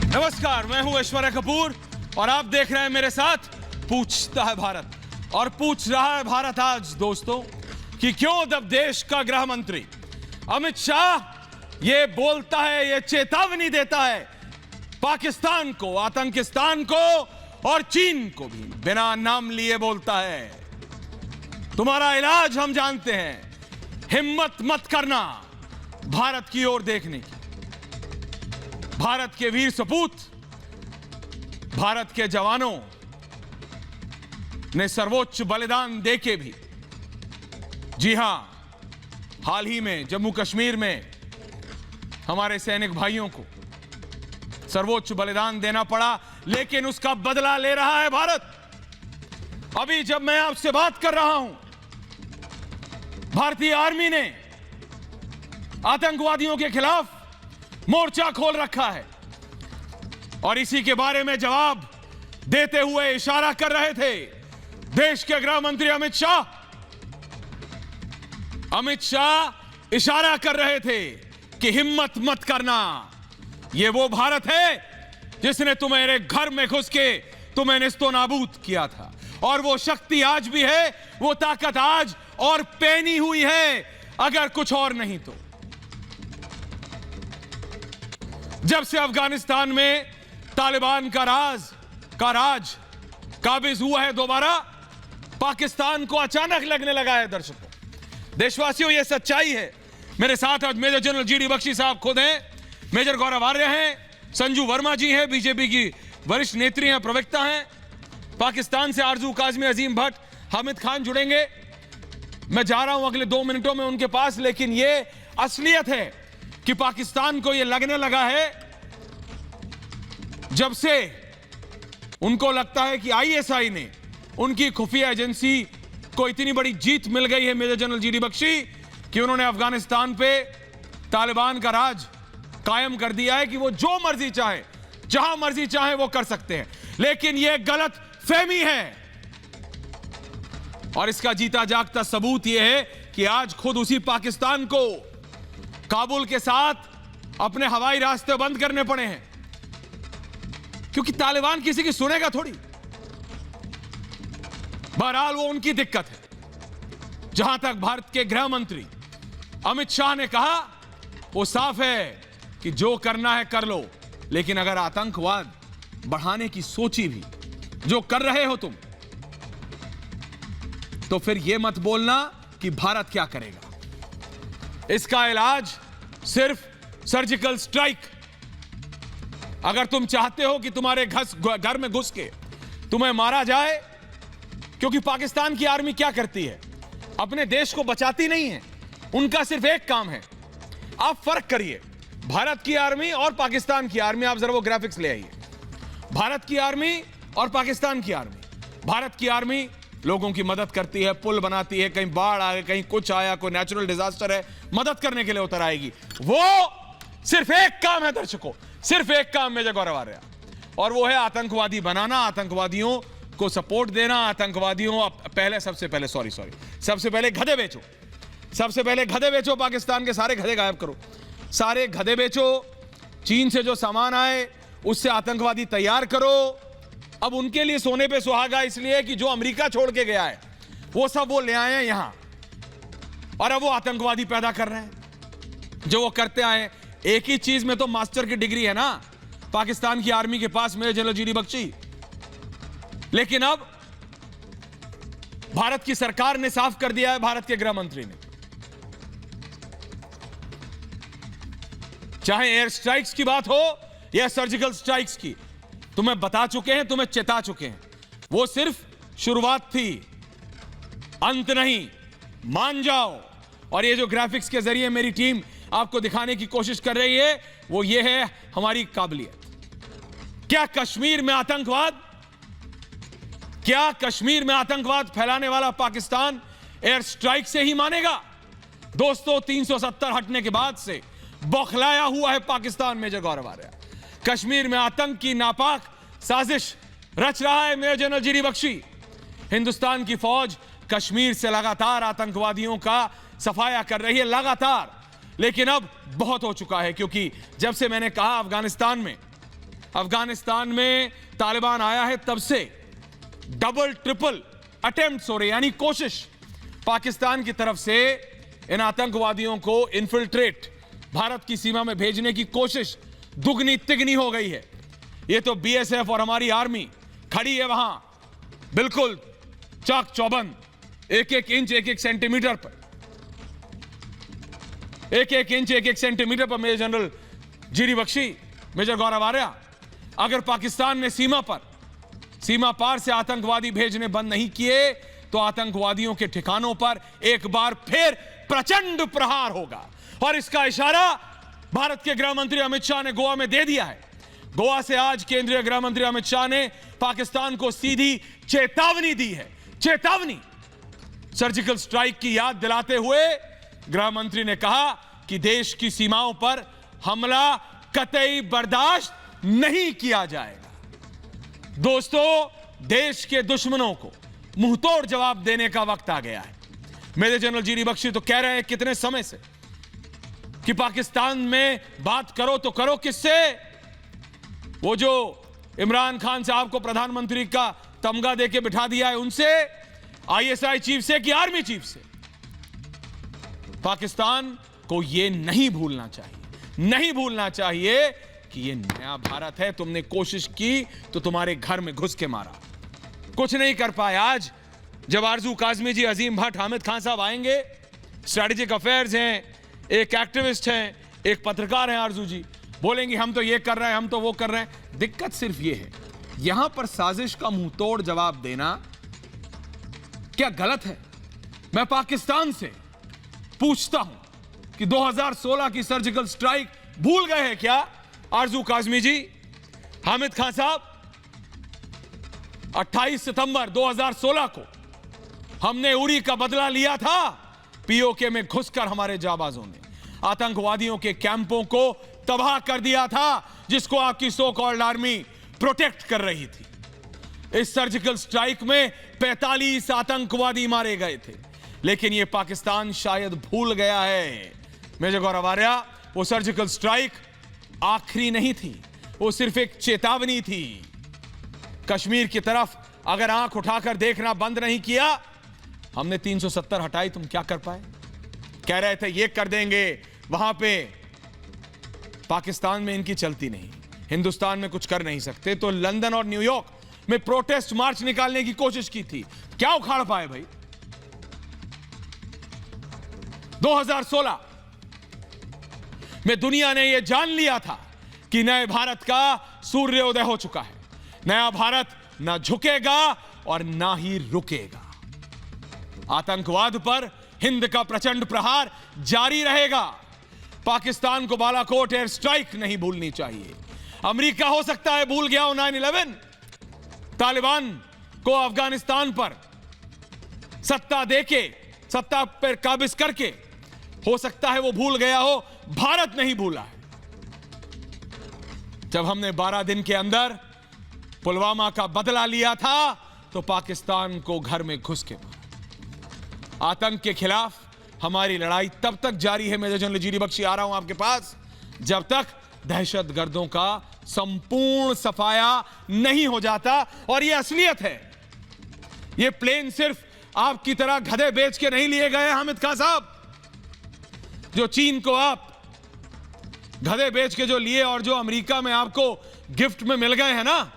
नमस्कार, मैं हूं ऐश्वर्या कपूर और आप देख रहे हैं मेरे साथ पूछता है भारत। और पूछ रहा है भारत आज दोस्तों कि क्यों जब देश का गृह मंत्री अमित शाह ये बोलता है, ये चेतावनी देता है पाकिस्तान को, आतंकिस्तान को और चीन को भी बिना नाम लिए बोलता है, तुम्हारा इलाज हम जानते हैं, हिम्मत मत करना भारत की ओर देखने की। भारत के वीर सपूत, भारत के जवानों ने सर्वोच्च बलिदान देके भी, जी हां, हाल ही में जम्मू कश्मीर में हमारे सैनिक भाइयों को सर्वोच्च बलिदान देना पड़ा, लेकिन उसका बदला ले रहा है भारत। अभी जब मैं आपसे बात कर रहा हूं, भारतीय आर्मी ने आतंकवादियों के खिलाफ मोर्चा खोल रखा है और इसी के बारे में जवाब देते हुए इशारा कर रहे थे देश के गृह मंत्री अमित शाह। अमित शाह इशारा कर रहे थे कि हिम्मत मत करना, यह वो भारत है जिसने तुम्हारे घर में घुस के तुम्हें निस्तो नाबूद किया था, और वो शक्ति आज भी है, वो ताकत आज और पैनी हुई है, अगर कुछ और नहीं तो। जब से अफगानिस्तान में तालिबान का राज काबिज हुआ है दोबारा, पाकिस्तान को अचानक लगने लगा है। दर्शकों, देशवासियों, यह सच्चाई है। मेरे साथ आज मेजर जनरल जीडी बख्शी साहब खुद हैं, मेजर गौरव आर्य हैं, संजू वर्मा जी हैं, बीजेपी की वरिष्ठ नेत्री हैं, प्रवक्ता हैं, पाकिस्तान से आरजू काजमी, अजीम भट्ट, हामिद खान जुड़ेंगे। मैं जा रहा हूं अगले 2 मिनटों में उनके पास, लेकिन यह असलियत है कि पाकिस्तान को यह लगने लगा है जब से उनको लगता है कि आईएसआई ने, उनकी खुफिया एजेंसी को इतनी बड़ी जीत मिल गई है, मेजर जनरल जीडी बख्शी, कि उन्होंने अफगानिस्तान पे तालिबान का राज कायम कर दिया है कि वो जो मर्जी चाहे, जहां मर्जी चाहे वो कर सकते हैं। लेकिन यह गलत फहमी है और इसका जीता जागता सबूत यह है कि आज खुद उसी पाकिस्तान को काबुल के साथ अपने हवाई रास्ते बंद करने पड़े हैं, क्योंकि तालिबान किसी की सुनेगा थोड़ी। बहरहाल वो उनकी दिक्कत है। जहां तक भारत के गृह मंत्री अमित शाह ने कहा, वो साफ है कि जो करना है कर लो, लेकिन अगर आतंकवाद बढ़ाने की सोची भी जो कर रहे हो तुम, तो फिर यह मत बोलना कि भारत क्या करेगा। इसका इलाज सिर्फ सर्जिकल स्ट्राइक। अगर तुम चाहते हो कि तुम्हारे घर में घुस के तुम्हें मारा जाए, क्योंकि पाकिस्तान की आर्मी क्या करती है, अपने देश को बचाती नहीं है, उनका सिर्फ एक काम है। आप फर्क करिए भारत की आर्मी और पाकिस्तान की आर्मी, आप जरा वो ग्राफिक्स ले आइए। भारत की आर्मी और पाकिस्तान की आर्मी। भारत की आर्मी लोगों की मदद करती है, पुल बनाती है, कहीं बाढ़ आ गई, कहीं कुछ आया, कोई नेचुरल डिजास्टर है, मदद करने के लिए उतर आएगी। वो सिर्फ एक काम है दर्शकों, सिर्फ एक काम मेजर गौरव आर्य, और वो है आतंकवादी बनाना, आतंकवादियों को सपोर्ट देना, आतंकवादियों सबसे पहले गधे बेचो, सबसे पहले गधे बेचो, पाकिस्तान के सारे गधे गायब करो, सारे गधे बेचो, चीन से जो सामान आए उससे आतंकवादी तैयार करो। अब उनके लिए सोने पे सुहागा इसलिए कि जो अमेरिका छोड़ के गया है वो सब वो ले आए हैं यहां, और अब वो आतंकवादी पैदा कर रहे हैं जो वो करते आए। एक ही चीज में तो मास्टर की डिग्री है ना पाकिस्तान की आर्मी के पास, मेजर जनरल जीडी बख्शी। लेकिन अब भारत की सरकार ने साफ कर दिया है, भारत के गृह मंत्री ने, चाहे एयर स्ट्राइक्स की बात हो या सर्जिकल स्ट्राइक्स की, तुम्हें बता चुके हैं, तुम्हें चेता चुके हैं, वो सिर्फ शुरुआत थी, अंत नहीं, मान जाओ। और ये जो ग्राफिक्स के जरिए मेरी टीम आपको दिखाने की कोशिश कर रही है, वो ये है हमारी काबिलियत। क्या कश्मीर में आतंकवाद फैलाने वाला पाकिस्तान एयर स्ट्राइक से ही मानेगा? दोस्तों, 370 हटने के बाद से बौखलाया हुआ है पाकिस्तान, मेजर गौरव आर्य। कश्मीर में आतंक की नापाक साजिश रच रहा है major general GD Bakshi. Hindustan की फौज कश्मीर से लगातार आतंकवादियों का सफाया कर रही है, लगातार। लेकिन अब बहुत हो चुका है, क्योंकि जब से मैंने कहा अफगानिस्तान में अफगानिस्तान में तालिबान आया है तब से डबल ट्रिपल अटेम्प्ट्स हो रहे, यानी कोशिश पाकिस्तान की तरफ से इन आतंकवादियों को इन्फिल्ट्रेट भारत की सीमा में भेजने की कोशिश दुगनी तिगनी हो गई है। ये तो बीएसएफ और हमारी आर्मी खड़ी है वहां बिल्कुल चाक चौबंद, एक एक इंच एक एक सेंटीमीटर पर, एक एक इंच एक एक सेंटीमीटर पर। Major general GD Bakshi, major Gaurav Arya, अगर पाकिस्तान ने सीमा पार से आतंकवादी भेजने बंद नहीं किए तो आतंकवादियों के ठिकानों पर एक बार फिर प्रचंड प्रहार होगा। और इसका इशारा भारत के गृह मंत्री अमित शाह ने गोवा में दे दिया है। गोवा से आज केंद्रीय गृह मंत्री अमित शाह ने पाकिस्तान को सीधी चेतावनी दी है, चेतावनी। सर्जिकल स्ट्राइक की याद दिलाते हुए गृह मंत्री ने कहा कि देश की सीमाओं पर हमला कतई बर्दाश्त नहीं किया जाएगा। दोस्तों, देश के दुश्मनों को मुंहतोड़ जवाब देने का वक्त आ गया है। मेजर जनरल जीडी बख्शी तो कह रहे हैं कितने समय से कि पाकिस्तान में बात करो तो करो किससे? वो जो इमरान खान साहब को प्रधानमंत्री का तमगा देके बिठा दिया है उनसे, आईएसआई चीफ से कि आर्मी चीफ से? पाकिस्तान को यह नहीं भूलना चाहिए, नहीं भूलना चाहिए कि यह नया भारत है। तुमने कोशिश की तो तुम्हारे घर में घुस के मारा, कुछ नहीं कर पाए। आज जब आरजू काजमी जी, अजीम भट्ट, हामिद खान साहब आएंगे, स्ट्रेटेजिक अफेयर्स हैं, एक एक्टिविस्ट हैं, एक पत्रकार हैं, आरजू जी बोलेंगे हम तो ये कर रहे हैं, हम तो वो कर रहे हैं। दिक्कत सिर्फ ये है, यहां पर साजिश का मुंहतोड़ जवाब देना क्या गलत है? मैं पाकिस्तान से पूछता हूं कि 2016 की सर्जिकल स्ट्राइक भूल गए हैं क्या आरजू काजमी जी, हामिद खान साहब? 28 सितंबर 2016 को हमने उरी का बदला लिया था। पीओके में घुसकर हमारे जाबाजों ने आतंकवादियों के कैंपों को तबाह कर दिया था, जिसको आपकी सो कॉल्ड आर्मी प्रोटेक्ट कर रही थी। इस सर्जिकल स्ट्राइक में 45 आतंकवादी मारे गए थे, लेकिन यह पाकिस्तान शायद भूल गया है। मेजर गौरव आर्या, वो सर्जिकल स्ट्राइक आखिरी नहीं थी, वो सिर्फ एक चेतावनी थी। कश्मीर की तरफ अगर आंख उठाकर देखना बंद नहीं किया, हमने 370 हटाई, तुम क्या कर पाए? कह रहे थे ये कर देंगे, वहां पे पाकिस्तान में इनकी चलती नहीं, हिंदुस्तान में कुछ कर नहीं सकते, तो लंदन और न्यूयॉर्क में प्रोटेस्ट मार्च निकालने की कोशिश की थी, क्या उखाड़ पाए भाई? 2016 में दुनिया ने यह जान लिया था कि नए भारत का सूर्योदय हो चुका है। नया भारत ना झुकेगा और ना ही रुकेगा। आतंकवाद पर हिंद का प्रचंड प्रहार जारी रहेगा। पाकिस्तान को बालाकोट एयर स्ट्राइक नहीं भूलनी चाहिए। अमेरिका हो सकता है भूल गया हो 9/11, तालिबान को अफगानिस्तान पर सत्ता देके, सत्ता पर काबिज करके, हो सकता है वो भूल गया हो, भारत नहीं भूला है। जब हमने 12 दिन के अंदर पुलवामा का बदला लिया था तो पाकिस्तान को घर में घुस के मारा। आतंक के खिलाफ हमारी लड़ाई तब तक जारी है, मेजर जनरल जीडी बख्शी, आ रहा हूं आपके पास, जब तक दहशतगर्दों का संपूर्ण सफाया नहीं हो जाता। और यह असलियत है। यह प्लेन सिर्फ आपकी तरह गधे बेच के नहीं लिए गए हामिद खान साहब, जो चीन को आप गधे बेच के जो लिए और जो अमेरिका में आपको गिफ्ट में मिल गए हैं ना,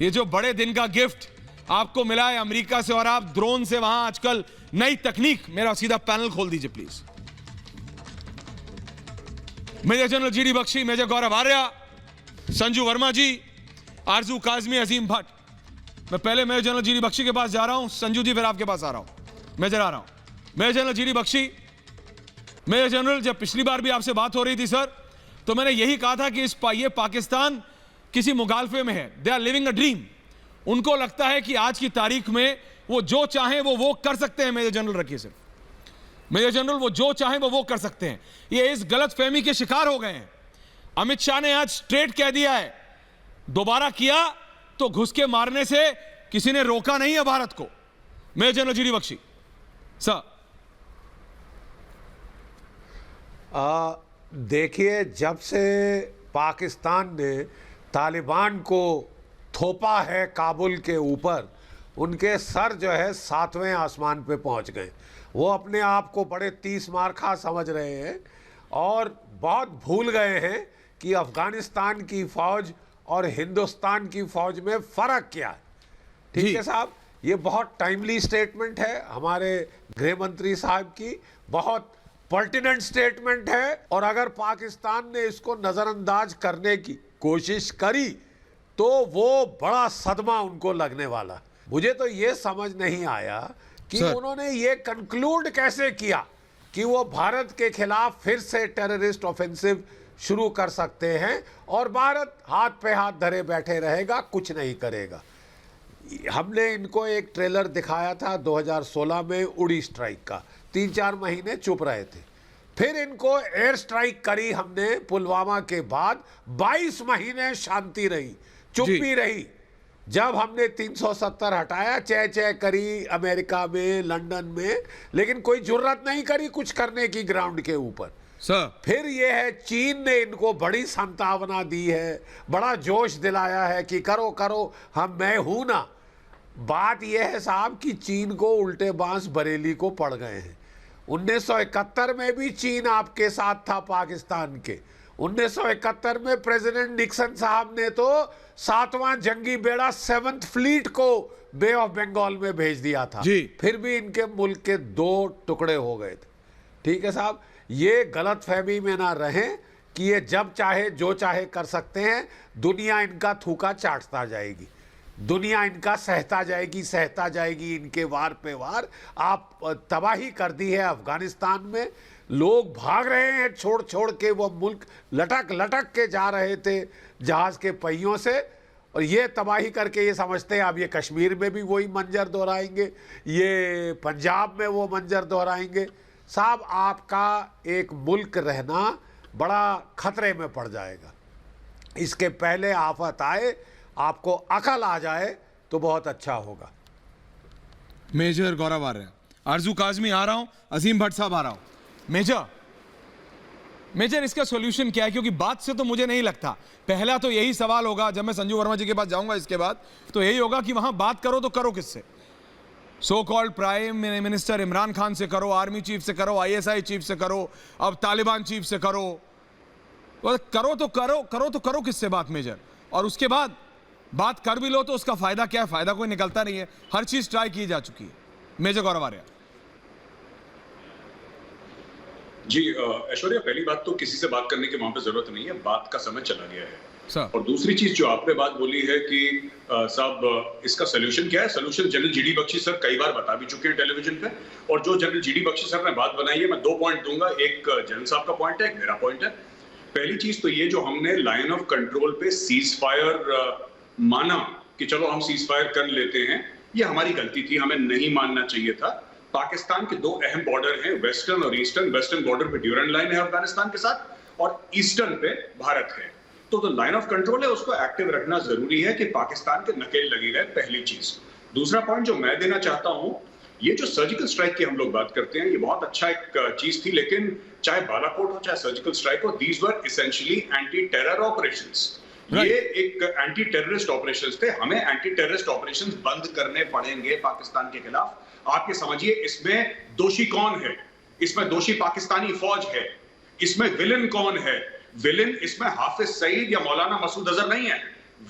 ये जो बड़े दिन का गिफ्ट आपको मिला है अमेरिका से, और आप ड्रोन से वहां आजकल नई तकनीक, मेरा सीधा पैनल खोल दीजिए please. Major general GD Bakshi, major Gaurav Arya, Sanju Verma ji, Arzoo Kazmi, अजीम भट्ट। मैं पहले मेजर जनरल जीडी बख्शी के पास जा रहा हूं, संजू जी फिर आपके पास आ रहा हूं, मेजर आ रहा हूं। Major general GD Bakshi, major general, जब पिछली बार भी आपसे बात हो रही थी सर, तो मैंने यही कहा था कि ये पाकिस्तान किसी मुगालफे में है, they are living a dream. उनको लगता है कि आज की तारीख में वो जो चाहें वो कर सकते हैं। मेजर जनरल रखिए सिर्फ, मेजर जनरल, वो जो चाहें वो कर सकते हैं। ये इस गलत फहमी के शिकार हो गए हैं। अमित शाह ने आज स्ट्रेट कह दिया है, दोबारा किया तो घुस के मारने से किसी ने रोका नहीं है भारत को। Major general GD Bakshi sir. देखिए, जब से पाकिस्तान ने तालिबान को थोपा है काबुल के ऊपर, उनके सर जो है 7वें आसमान पे पहुंच गए। वो अपने आप को बड़े 30 मार्का समझ रहे हैं और बहुत भूल गए हैं कि अफगानिस्तान की फौज और हिंदुस्तान की फौज में फ़र्क क्या है। ठीक है साहब, ये बहुत टाइमली स्टेटमेंट है हमारे गृह मंत्री साहब की, बहुत पर्टिनेंट स्टेटमेंट है। और अगर पाकिस्तान ने इसको नज़रअंदाज करने की कोशिश करी तो वो बड़ा सदमा उनको लगने वाला। मुझे तो ये समझ नहीं आया कि उन्होंने ये कंक्लूड कैसे किया कि वो भारत के खिलाफ फिर से टेररिस्ट ऑफेंसिव शुरू कर सकते हैं और भारत हाथ पे हाथ धरे बैठे रहेगा, कुछ नहीं करेगा। हमने इनको एक ट्रेलर दिखाया था 2016 में उड़ी स्ट्राइक का, 3-4 महीने चुप रहे थे। फिर इनको एयर स्ट्राइक करी हमने पुलवामा के बाद, 22 महीने शांति रही, चुप्पी रही। जब हमने 370 हटाया, चह चह करी अमेरिका में, लंदन में, लेकिन कोई जुर्रत नहीं करी कुछ करने की ग्राउंड के ऊपर। फिर ये है चीन ने इनको बड़ी संतावना दी है, बड़ा जोश दिलाया है कि करो करो, मैं हूं ना। बात यह है साहब कि चीन को उल्टे बांस बरेली को पड़ गए हैं। 1971 में भी चीन आपके साथ था पाकिस्तान के। 1971 में प्रेसिडेंट निक्सन साहब ने तो 7वां जंगी बेड़ा 7th फ्लीट को बे ऑफ बंगाल में भेज दिया था, फिर भी इनके मुल्क के 2 टुकड़े हो गए थे। ठीक है साहब, ये गलत फहमी में ना रहें कि ये जब चाहे जो चाहे कर सकते हैं। दुनिया इनका थूका चाटता जाएगी, दुनिया इनका सहता जाएगी इनके वार पे वार। आप तबाही कर दी है अफगानिस्तान में, लोग भाग रहे हैं छोड़ छोड़ के, वो मुल्क लटक लटक के जा रहे थे जहाज के पहियों से, और ये तबाही करके ये समझते हैं अब ये कश्मीर में भी वही मंजर दोहराएंगे, ये पंजाब में वो मंजर दोहराएंगे। साहब, आपका एक मुल्क रहना बड़ा खतरे में पड़ जाएगा। इसके पहले आफत आए, आपको अकल आ जाए तो बहुत अच्छा होगा। मेजर गौरव आर्य, आरजू काजमी आ रहा हूं, अजीम भट्ट साहब आ रहा हूं। मेजर इसका सॉल्यूशन क्या है? क्योंकि बात से तो मुझे नहीं लगता, पहला तो यही सवाल होगा जब मैं संजू वर्मा जी के पास जाऊंगा इसके बाद, तो यही होगा कि वहां बात करो तो करो किससे? So called prime minister Imran Khan से करो, आर्मी चीफ से करो, ISI चीफ से करो, अब तालिबान चीफ से करो। करो तो करो किससे बात मेजर? और उसके बाद बात कर भी लो तो उसका फायदा क्या है? फायदा कोई निकलता नहीं है, हर चीज ट्राई की जा चुकी है। मेजर गौरव आर्य जी। ऐश्वर्या, पहली बात तो किसी से बात करने की वहां पे जरूरत नहीं है, बात का समय चला गया है। और दूसरी चीज जो आपने बात बोली है कि साहब इसका सोल्यूशन क्या है? Solution general GD Bakshi sir कई बार बता भी चुके हैं टेलीविजन पे, और जो जनरल GD बख्शी सर ने बात बनाई है, मैं 2 पॉइंट दूंगा। एक जनरल साहब का पॉइंट है, एक मेरा पॉइंट है। पहली चीज तो ये, जो हमने लाइन ऑफ कंट्रोल पे सीज फायर माना कि चलो हम सीज फायर कर लेते हैं, ये हमारी गलती थी, हमें नहीं मानना चाहिए था। पाकिस्तान के 2 अहम बॉर्डर हैं, वेस्टर्न और ईस्टर्न। वेस्टर्न बॉर्डर पे ड्यूरेंट लाइन है अफगानिस्तान के साथ, और ईस्टर्न पे भारत है। तो लाइन ऑफ कंट्रोल है, उसको एक्टिव रखना जरूरी है कि पाकिस्तान के नकेल लगी रहे, पहली चीज। दूसरा पॉइंट जो मैं देना चाहता हूं, ये जो सर्जिकल स्ट्राइक की हम लोग बात करते हैं, ये बहुत अच्छा एक चीज थी, लेकिन चाहे बालाकोट हो चाहे सर्जिकल स्ट्राइक हो, these were essentially anti terror operations. ये एक एंटी टेररिस्ट ऑपरेशंस थे। हमें एंटी टेररिस्ट ऑपरेशंस बंद करने पड़ेंगे पाकिस्तान के खिलाफ। आप ये समझिए, इसमें दोषी कौन है? इसमें दोषी पाकिस्तानी फौज है। इसमें विलन कौन है? विलन इसमें हाफिज सईद या मौलाना मसूद अजहर नहीं है,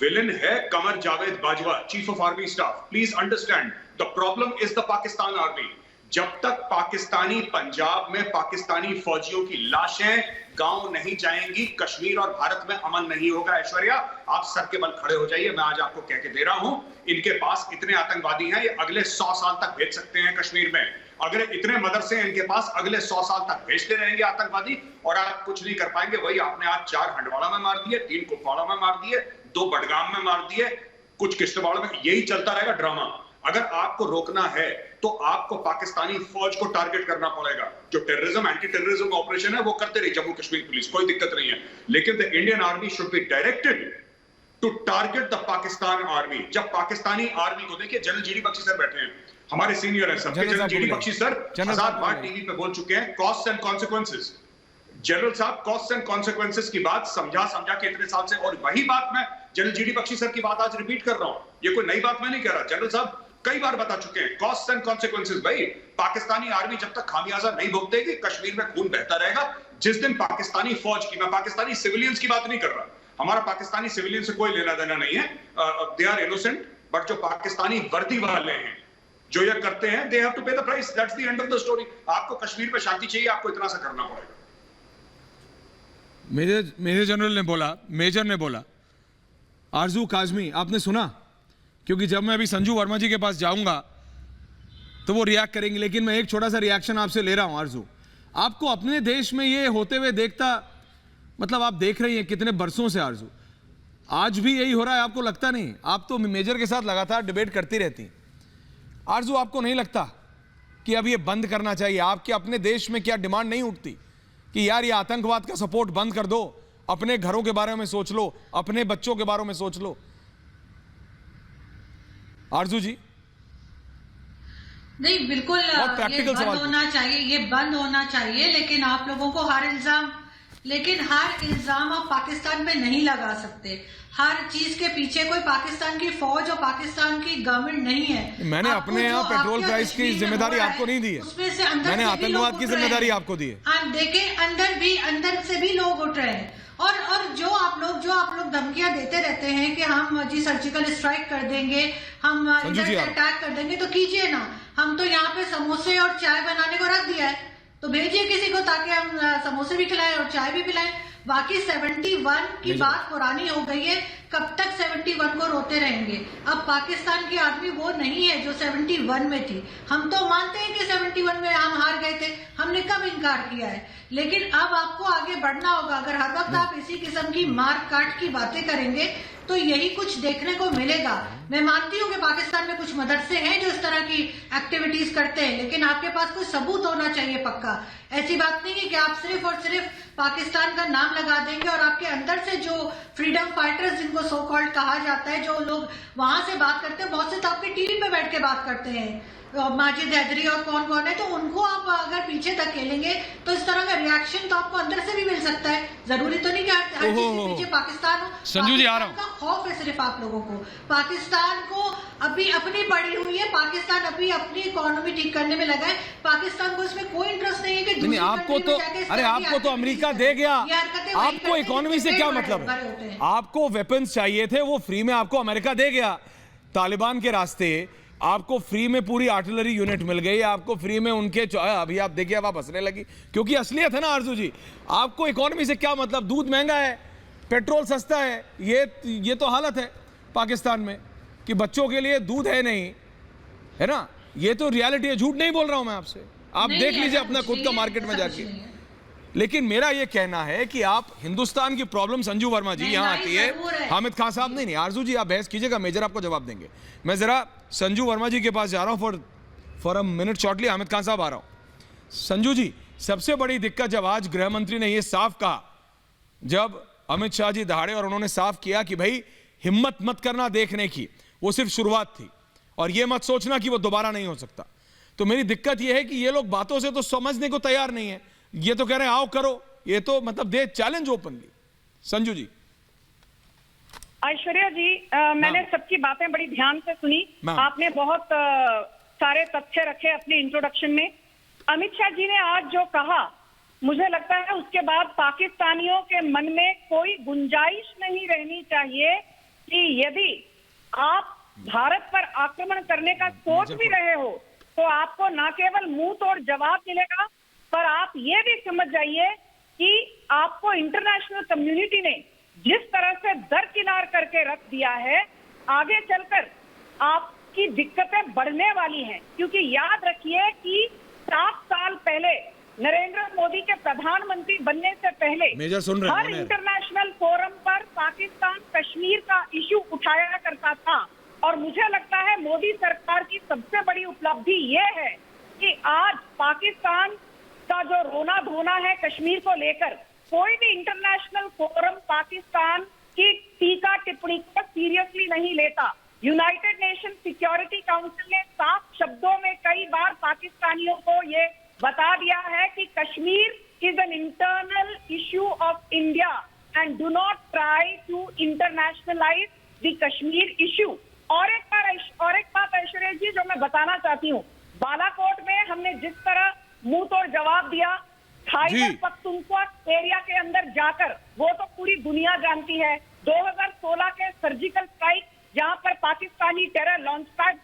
विलन है Qamar Javed Bajwa, chief of army staff. Please understand, the problem is the Pakistan army. जब तक पाकिस्तानी पंजाब में पाकिस्तानी फौजियों की लाशें गांव नहीं जाएंगी, कश्मीर और भारत में अमन नहीं होगा। ऐश्वर्या, आप सर के बल खड़े हो जाइए, मैं आज आपको कह के दे रहा हूं, इनके पास इतने आतंकवादी हैं, ये अगले 100 साल तक भेज सकते हैं कश्मीर में। अगर इतने मदरसे हैं इनके पास, अगले 100 साल तक भेजते रहेंगे आतंकवादी, और आप कुछ नहीं कर पाएंगे। वही आपने आज 4 हंडवाड़ा में मार दिए, 3 कुपवाड़ा में मार दिए, 2 बडगाम में मार दिए, कुछ किश्तवाड़ में, यही चलता रहेगा ड्रामा। अगर आपको रोकना है तो आपको पाकिस्तानी फौज को टारगेट करना पड़ेगा। जो टेररिज्म, एंटी टेररिज्म ऑपरेशन है वो करते रही जम्मू कश्मीर पुलिस, कोई दिक्कत नहीं है, लेकिन the Indian army should be directed to target the Pakistan army. जब पाकिस्तानी आर्मी को, देखिए जनरल GD बख्शी सर बैठे हैं, हमारे सीनियर हैं सब, जनरल GD बख्शी सर 1000 बार टीवी पे बोल चुके हैं, कॉस्ट एंड कॉन्सिक्वेंसेस। जनरल साहब कॉस्ट एंड कॉन्सिक्वेंसेस की बात समझा के इतने साल से, और वही बात मैं जनरल जीडी बख्शी सर की बात आज रिपीट कर रहा हूं। ये कोई नई बात मैं नहीं कह रहा, जनरल साहब कई बार बता चुके हैं कॉस्ट एंड कॉन्सिक्वेंसेस। भाई पाकिस्तानी आर्मी जब तक खामियाजा नहीं भुगतेगी कश्मीर में खून बहता रहेगा। जिस दिन पाकिस्तानी फौज की, मैं पाकिस्तानी सिविलियंस की बात नहीं कर रहा, हमारा पाकिस्तानी सिविलियन से कोई लेना देना नहीं है, दे आर इनोसेंट, बट जो पाकिस्तानी वर्दी वाले हैं जो ये करते हैं, दे हैव टू पे the price, that's the end of the story. आपको कश्मीर में शांति चाहिए, आपको इतना सा करना पड़ेगा। मेजर जनरल ने बोला, मेजर ने बोला, आरजू काजमी आपने सुना? क्योंकि जब मैं अभी संजू वर्मा जी के पास जाऊंगा तो वो रिएक्ट करेंगे, लेकिन मैं एक छोटा सा रिएक्शन आपसे ले रहा हूं। आरजू, आपको अपने देश में ये होते हुए देखता, मतलब आप देख रही हैं कितने बरसों से आरजू, आज भी यही हो रहा है, आपको लगता नहीं? आप तो मेजर के साथ लगातार डिबेट करती रहती। आरजू, आपको नहीं लगता कि अब ये बंद करना चाहिए? आपके अपने देश में क्या डिमांड नहीं उठती कि यार ये आतंकवाद का सपोर्ट बंद कर दो, अपने घरों के बारे में सोच लो, अपने बच्चों के बारे में सोच लो? आरजू जी नहीं, बिल्कुल ये बंद होना चाहिए, ये बंद होना चाहिए, लेकिन आप लोगों को हर इल्जाम आप पाकिस्तान पे नहीं लगा सकते। हर चीज के पीछे कोई पाकिस्तान की फौज और पाकिस्तान की गवर्नमेंट नहीं है। मैंने अपने यहाँ पेट्रोल प्राइस की जिम्मेदारी आपको नहीं दी है, उसमें से अंदर मैंने आतंकवाद की जिम्मेदारी आपको दी है। देखें, अंदर से भी लोग उठ रहे हैं, और जो आप लोग धमकियां देते रहते हैं कि हम जी सर्जिकल स्ट्राइक कर देंगे, हम इधर से अटैक कर देंगे, तो कीजिए ना। हम तो यहाँ पे समोसे और चाय बनाने को रख दिया है, तो भेजिए किसी को ताकि हम समोसे भी खिलाएं और चाय भी पिलाएं। बाकी 71 की बात पुरानी हो गई है, कब तक 71 को रोते रहेंगे? अब पाकिस्तान की आर्मी वो नहीं है जो 71 में थी। हम तो मानते हैं कि 71 में हम हार गए थे, हमने कब इनकार किया है, लेकिन अब आपको आगे बढ़ना होगा। अगर हर वक्त आप इसी किस्म की मार काट की बातें करेंगे तो यही कुछ देखने को मिलेगा। मैं मानती हूँ कि पाकिस्तान में कुछ मदरसे हैं जो इस तरह की एक्टिविटीज करते हैं, लेकिन आपके पास कोई सबूत होना चाहिए पक्का। ऐसी बात नहीं है कि आप सिर्फ और सिर्फ पाकिस्तान का नाम लगा देंगे और आपके अंदर से जो फ्रीडम फाइटर्स जिनको सो कॉल्ड कहा जाता है, जो लोग वहां से बात करते हैं, बहुत से तो आपके टीवी पे बैठ के बात करते हैं, माजिद हैदरी और कौन कौन है, तो उनको आप अगर पीछे धकेलेंगे तो इस तरह का रिएक्शन तो आपको अंदर से भी मिल सकता है। जरूरी तो नहीं कि हर चीज के पीछे पाकिस्तान हो। संजू जी आ रहा हूं। का खौफ है सिर्फ आप लोगों को। पाकिस्तान को अभी अपनी पड़ी हुई है, पाकिस्तान अभी अपनी इकोनॉमी ठीक करने में लगा है, पाकिस्तान को इसमें कोई इंटरेस्ट नहीं है कि दूसरी आपको तो, अरे आपको तो अमेरिका दे गया, आपको इकोनॉमी से क्या मतलब है? आपको वेपन्स चाहिए थे, वो फ्री में आपको अमेरिका दे गया। तालिबान के रास्ते आपको फ्री में पूरी आर्टिलरी यूनिट मिल गई, आपको फ्री में उनके अभी आप देखिए, अब आप हंसने लगी क्योंकि असलियत है ना आरजू जी। आपको इकोनॉमी से क्या मतलब? दूध महंगा है, पेट्रोल सस्ता है, ये तो हालत है पाकिस्तान में कि बच्चों के लिए दूध है नहीं, है ना? ये तो रियलिटी है, झूठ नहीं बोल रहा हूं मैं आपसे। आप देख लीजिए अपना खुद का मार्केट में जाके। लेकिन मेरा ये कहना है कि आप हिंदुस्तान की प्रॉब्लम, संजू वर्मा जी यहाँ आती है, हामिद खान साहब नहीं, आरजू जी आप बहस कीजिएगा, मेजर आपको जवाब देंगे। मैं जरा संजू वर्मा जी के पास जा रहा हूँ for a minute shortly. Hamid Khan साहब आ रहा हूँ। संजू जी, सबसे बड़ी दिक्कत जब आज गृह मंत्री ने ये साफ कहा, जब अमित शाह जी दहाड़े और उन्होंने साफ किया कि भाई हिम्मत मत करना देखने की, वो सिर्फ शुरुआत थी और ये मत सोचना कि वो दोबारा नहीं हो सकता। तो मेरी दिक्कत ये है कि ये लोग बातों से तो समझने को तैयार नहीं है, ये तो कह रहे हैं आओ करो, ये तो मतलब दे चैलेंज ओपनली। संजू जी। ऐश्वर्या जी, मैंने सबकी बातें बड़ी ध्यान से सुनी, आपने बहुत सारे तथ्य रखे अपने इंट्रोडक्शन में। अमित शाह जी ने आज जो कहा, मुझे लगता है उसके बाद पाकिस्तानियों के मन में कोई गुंजाइश नहीं रहनी चाहिए कि यदि आप भारत पर आक्रमण करने का सोच भी रहे हो तो आपको न केवल मुंह तोड़ जवाब मिलेगा, पर आप ये भी समझ जाइए कि आपको इंटरनेशनल कम्युनिटी ने जिस तरह से दरकिनार करके रख दिया है, आगे चलकर आपकी दिक्कतें बढ़ने वाली हैं। क्योंकि याद रखिए कि 7 साल पहले नरेंद्र मोदी के प्रधानमंत्री बनने से पहले हर इंटरनेशनल फोरम पर पाकिस्तान कश्मीर का इशू उठाया करता था। और मुझे लगता है मोदी सरकार की सबसे बड़ी उपलब्धि यह है कि आज पाकिस्तान का जो रोना धोना है कश्मीर को लेकर, कोई भी इंटरनेशनल फोरम पाकिस्तान की टीका टिप्पणी को सीरियसली नहीं लेता। यूनाइटेड नेशन सिक्योरिटी काउंसिल ने साफ शब्दों में कई बार पाकिस्तानियों को ये बता दिया है कि Kashmir is an internal issue of India and do not try to internationalize the Kashmir issue. और एक बात ऐश्वर्या जी जो मैं बताना चाहती हूँ, बालाकोट में हमने जिस तरह मुंह तोड़ जवाब दिया, खैबर पख्तूनख्वा एरिया के अंदर जाकर, वो तो पूरी दुनिया जानती है, 2016 के सर्जिकल स्ट्राइक जहां पर पाकिस्तानी टेरर लॉन्च पैड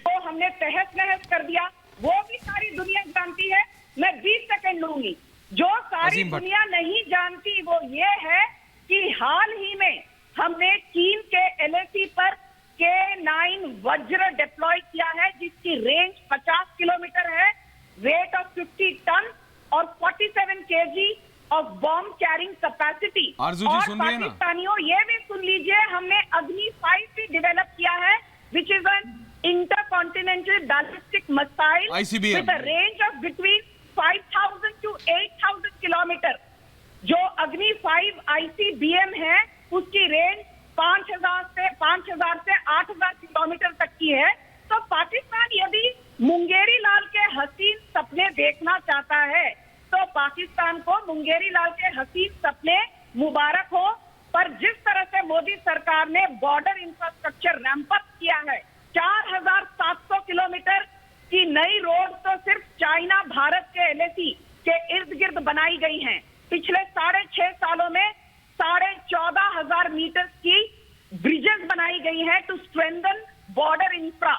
तो हमने तहस नहस कर दिया, वो भी सारी दुनिया जानती है। मैं 20 सेकंड लूंगी। जो सारी दुनिया नहीं जानती वो ये है कि हाल ही में हमने चीन के LAC पर K9 वज्र डिप्लॉय किया है, जिसकी रेंज 50 किलोमीटर है, वेट ऑफ 50 टन और 47 kg of bomb carrying capacity. और पाकिस्तानियों ये भी सुन लीजिए, हमने अग्नि 5 भी डेवलप किया है, which is an intercontinental ballistic missile with a range of between 5,000 to 8,000 kilometre. जो अग्नि 5 ICBM है, उसकी रेंज 5,000 से 8,000 किलोमीटर तक की है। तो पाकिस्तान यदि मुंगेरी लाल के हसीन सपने देखना चाहता है तो पाकिस्तान को मुंगेरी लाल के हसीन सपने मुबारक हो, पर जिस तरह से मोदी सरकार ने बॉर्डर इंफ्रास्ट्रक्चर रैंप अप किया है, 4,700 किलोमीटर की नई रोड तो सिर्फ चाइना भारत के LAC के इर्द गिर्द बनाई गई हैं। पिछले 6.5 सालों में 14,500 मीटर की ब्रिजेस बनाई गई हैं टू स्ट्रेंथन बॉर्डर इंफ्रा।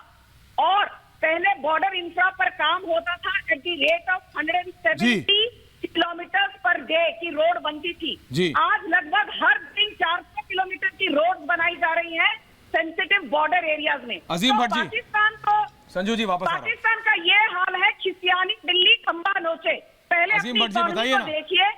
और पहले बॉर्डर इंफ्रा पर काम होता था at the rate of 170 kilometre per day की रोड बनती थी। आज लगभग हर दिन 400 किलोमीटर की रोड बनाई जा रही है सेंसिटिव बॉर्डर एरियाज में। अजीम भट्ट जी, पाकिस्तान को संजू जी वापस पाकिस्तान का ये हाल है, खिसियानी दिल्ली खंबा नोचे। पहले अपनी इकोनॉमी को देखिए,